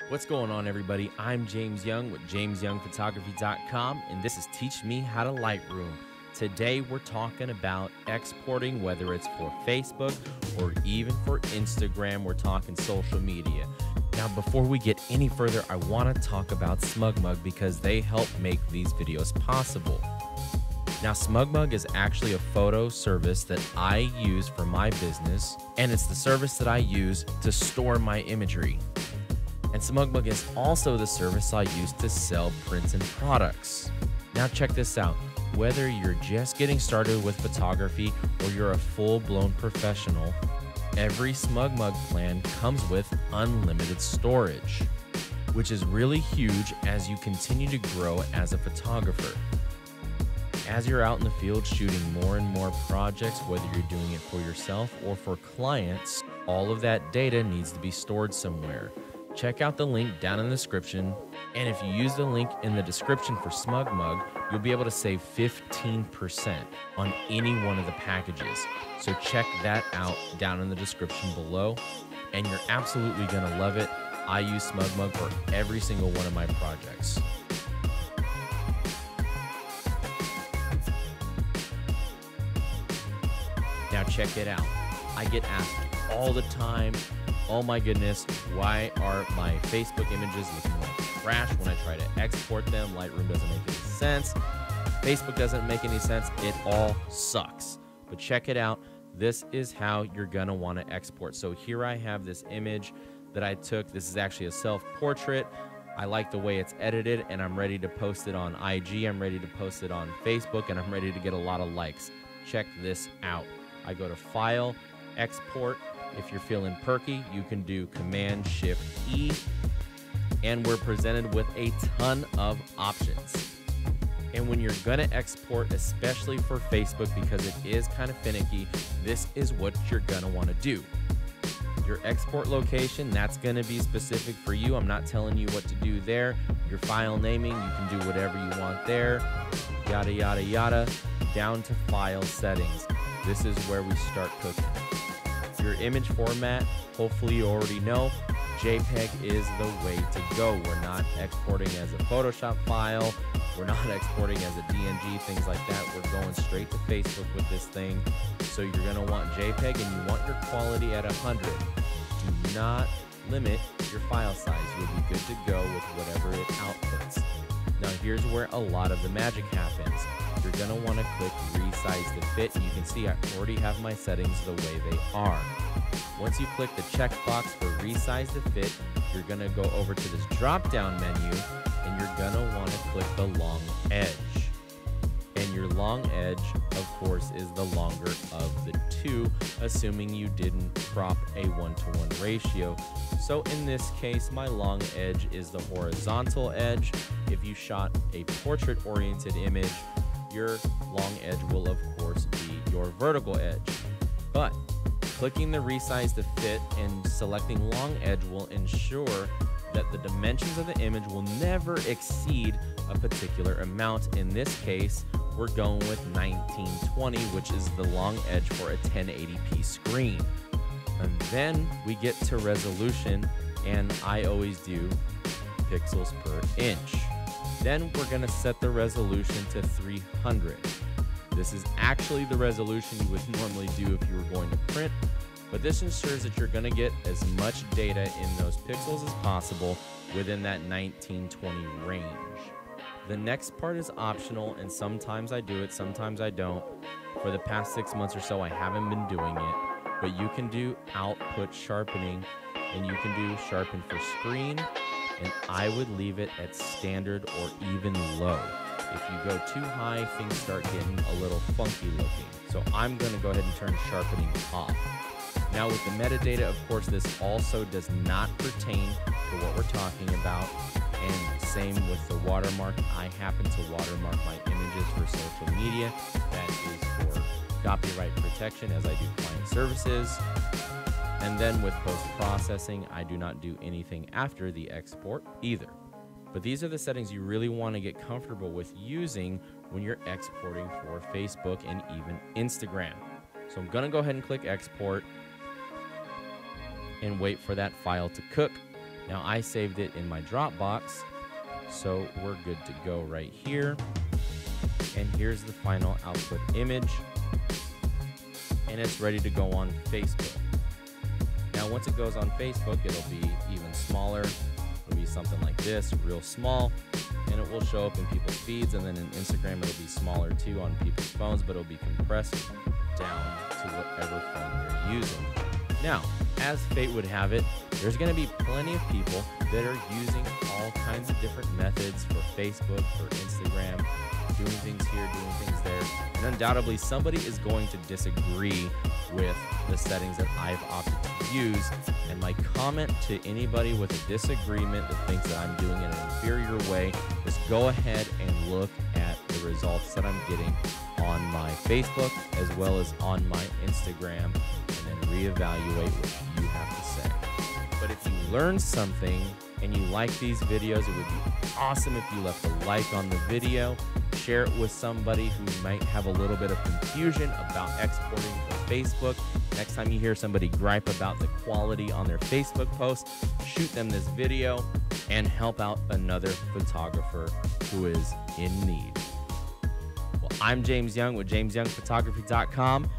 What's going on, everybody? I'm James Young with jamesyoungphotography.com, and this is Teach Me How to Lightroom. Today, we're talking about exporting, whether it's for Facebook or even for Instagram. We're talking social media. Now, before we get any further, I want to talk about SmugMug because they help make these videos possible. Now, SmugMug is actually a photo service that I use for my business, and it's the service that I use to store my imagery. And SmugMug is also the service I use to sell prints and products. Now check this out. Whether you're just getting started with photography or you're a full-blown professional, every SmugMug plan comes with unlimited storage, which is really huge as you continue to grow as a photographer. As you're out in the field shooting more and more projects, whether you're doing it for yourself or for clients, all of that data needs to be stored somewhere. Check out the link down in the description, and if you use the link in the description for SmugMug, you'll be able to save 15% on any one of the packages. So check that out down in the description below, and you're absolutely gonna love it. I use SmugMug for every single one of my projects. Now check it out. I get asked all the time, oh my goodness, why are my Facebook images looking like trash when I try to export them? Lightroom doesn't make any sense. Facebook doesn't make any sense. It all sucks. But check it out. This is how you're gonna wanna export. So here I have this image that I took. This is actually a self-portrait. I like the way it's edited, and I'm ready to post it on IG. I'm ready to post it on Facebook, and I'm ready to get a lot of likes. Check this out. I go to File, Export. If you're feeling perky, you can do Command-Shift-E, and we're presented with a ton of options. And when you're gonna export, especially for Facebook, because it is kind of finicky, this is what you're gonna wanna do. Your export location, that's gonna be specific for you. I'm not telling you what to do there. Your file naming, you can do whatever you want there, yada, yada, yada, down to file settings. This is where we start cooking. Your image format, hopefully you already know, JPEG is the way to go. We're not exporting as a Photoshop file. We're not exporting as a DNG, things like that. We're going straight to Facebook with this thing. So you're gonna want JPEG, and you want your quality at 100. Do not limit your file size. You'll be good to go with whatever it outputs. Now here's where a lot of the magic happens. You're gonna wanna click Resize to Fit, and you can see I already have my settings the way they are. Once you click the checkbox for Resize to Fit, you're gonna go over to this drop-down menu, and you're gonna wanna click the long edge. And your long edge, of course, is the longer of the two, assuming you didn't crop a 1-to-1 ratio. So in this case, my long edge is the horizontal edge. If you shot a portrait-oriented image, your long edge will, of course, be your vertical edge. But clicking the Resize to Fit and selecting long edge will ensure that the dimensions of the image will never exceed a particular amount. In this case, we're going with 1920, which is the long edge for a 1080p screen. And then we get to resolution, and I always do pixels per inch. Then we're gonna set the resolution to 300. This is actually the resolution you would normally do if you were going to print, but this ensures that you're gonna get as much data in those pixels as possible within that 1920 range. The next part is optional, and sometimes I do it, sometimes I don't. For the past 6 months or so, I haven't been doing it, but you can do output sharpening, and you can do sharpen for screen, and I would leave it at standard or even low. If you go too high, things start getting a little funky looking. So I'm gonna go ahead and turn sharpening off. Now with the metadata, of course, this also does not pertain to what we're talking about. And same with the watermark. I happen to watermark my images for social media. That is for copyright protection, as I do client services. And then with post-processing, I do not do anything after the export either. But these are the settings you really want to get comfortable with using when you're exporting for Facebook and even Instagram. So I'm going to go ahead and click export and wait for that file to cook. Now I saved it in my Dropbox, so we're good to go right here. And here's the final output image, and it's ready to go on Facebook. Now once it goes on Facebook, it'll be even smaller. It'll be something like this, real small, and it will show up in people's feeds, and then in Instagram it'll be smaller too on people's phones, but it'll be compressed down to whatever phone you're using. Now, as fate would have it, there's going to be plenty of people that are using all kinds of different methods for Facebook, for Instagram, doing things here, doing things there, and undoubtedly somebody is going to disagree with the settings that I've opted to use. And my comment to anybody with a disagreement that thinks that I'm doing it in an inferior way is go ahead and look at the results that I'm getting on my Facebook as well as on my Instagram, and then reevaluate what you have to say. But if you learned something and you like these videos, it would be awesome if you left a like on the video, share it with somebody who might have a little bit of confusion about exporting for Facebook. Next time you hear somebody gripe about the quality on their Facebook post, shoot them this video and help out another photographer who is in need. Well, I'm James Young with JamesYoungPhotography.com.